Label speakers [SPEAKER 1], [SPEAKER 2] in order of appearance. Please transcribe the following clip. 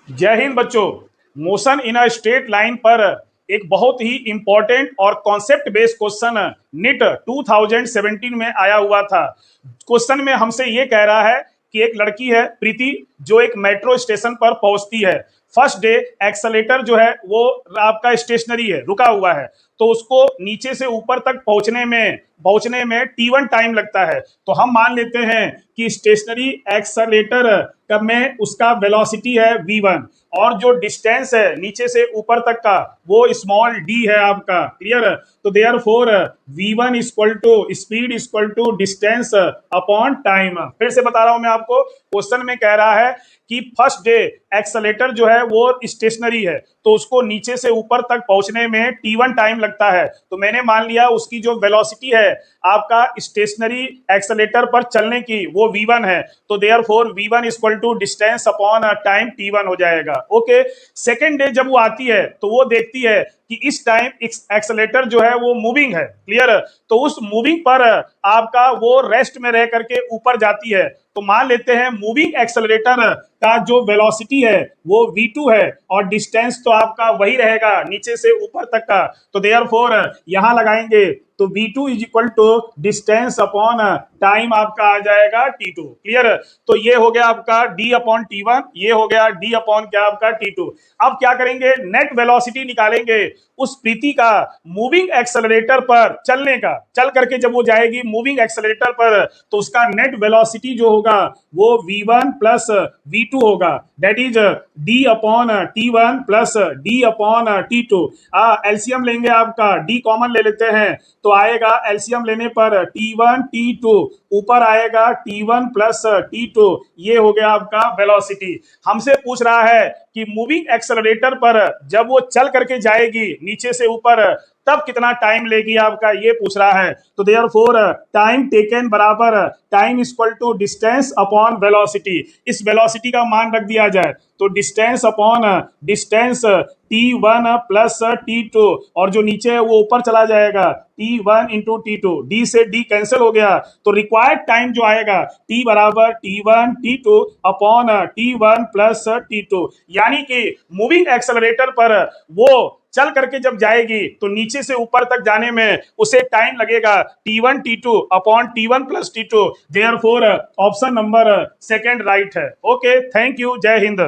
[SPEAKER 1] जय हिंद बच्चों। Motion in a straight line पर एक बहुत ही इंपॉर्टेंट और कॉन्सेप्ट बेस्ड क्वेश्चन निट 2017 में आया हुआ था। क्वेश्चन में हमसे ये कह रहा है कि एक लड़की है प्रीति, जो एक मेट्रो स्टेशन पर पहुंचती है। फर्स्ट डे एक्सेलेटर जो है वो आपका स्टेशनरी है, रुका हुआ है, तो उसको नीचे से ऊपर तक पहुंचने में T1 टाइम लगता है। तो हम मान लेते हैं कि स्टेशनरी एक्सेलेटर का में उसका वेलोसिटी है v1, और जो डिस्टेंस है नीचे से ऊपर तक का वो स्मॉल d है आपका। क्लियर? तो therefore v1 equal to speed equal to distance upon time. फिर से बता रहा हूं मैं आपको, क्वेश्चन में कह रहा है कि फर्स्ट डे एक्सेलेटर जो है वो स्टेशनरी है, तो उसको नीचे से ऊपर तक पहुंचने में T1 टाइम लगता है। तो मैंने मान लिया उसकी जो वेलोसिटी है आपका स्टेशनरी एक्सेलेटर पर चलने की वो v1 है, तो therefore v1 equal to distance upon time T1 हो जाएगा। ओके। सेकेंड डे जब वो आती है तो वो देखती है कि इस टाइम एक्सेलेटर जो है वो मूविंग है। क्लियर? तो उस मूविंग पर आपका वो रेस्ट में रह करके ऊपर जाती है। तो मान लेते हैं मूविंग एक्सेलरेटर का जो वेलोसिटी है वो v2 है, और डिस्टेंस तो आपका वही रहेगा नीचे से ऊपर तक का। तो देयरफॉर यहां लगाएंगे तो v2 is equal to distance upon time आपका आ जाएगा T2। क्लियर? तो ये हो गया आपका d अपॉन T1, ये हो गया d अपॉन क्या आपका T2। अब क्या करेंगे, नेट वेलोसिटी निकालेंगे उस प्रीति का मूविंग एक्सेलरेटर पर चलने का। चल करके जब वो जाएगी मूविंग एक्सेलरेटर पर तो उसका नेट वेलोसिटी जो होगा वो v1 प्लस v2 होगा, that is d upon T1 plus d upon T2। LCM लेंगे, आपका d कॉमन ले लेते हैं तो आएगा एलसीएम लेने पर T1 T2, ऊपर आएगा T1 प्लस T2। ये हो गया आपका वेलोसिटी। हमसे पूछ रहा है कि मूविंग एक्सेलरेटर पर जब वो चल करके जाएगी नीचे से ऊपर तब कितना टाइम लेगी आपका, ये पूछ रहा है। तो देयरफॉर टाइम टेकन बराबर time equal to distance upon velocity. इस वेलोसिटी का मान रख दिया जाए तो distance upon distance T1 plus T2, और जो नीचे है वो ऊपर चला जाएगा T1 इंटू T2, D से D कैंसिल हो गया। तो रिक्वायर्ड टाइम जो आएगा T बराबर T1 T2 upon T1 plus T2। यानी कि मूविंग एक्सेलरेटर पर वो चल करके जब जाएगी तो नीचे से ऊपर तक जाने में उसे टाइम लगेगा T1 T2 upon T1 plus T2। Therefore option number second right है। ओके, थैंक यू, जय हिंद।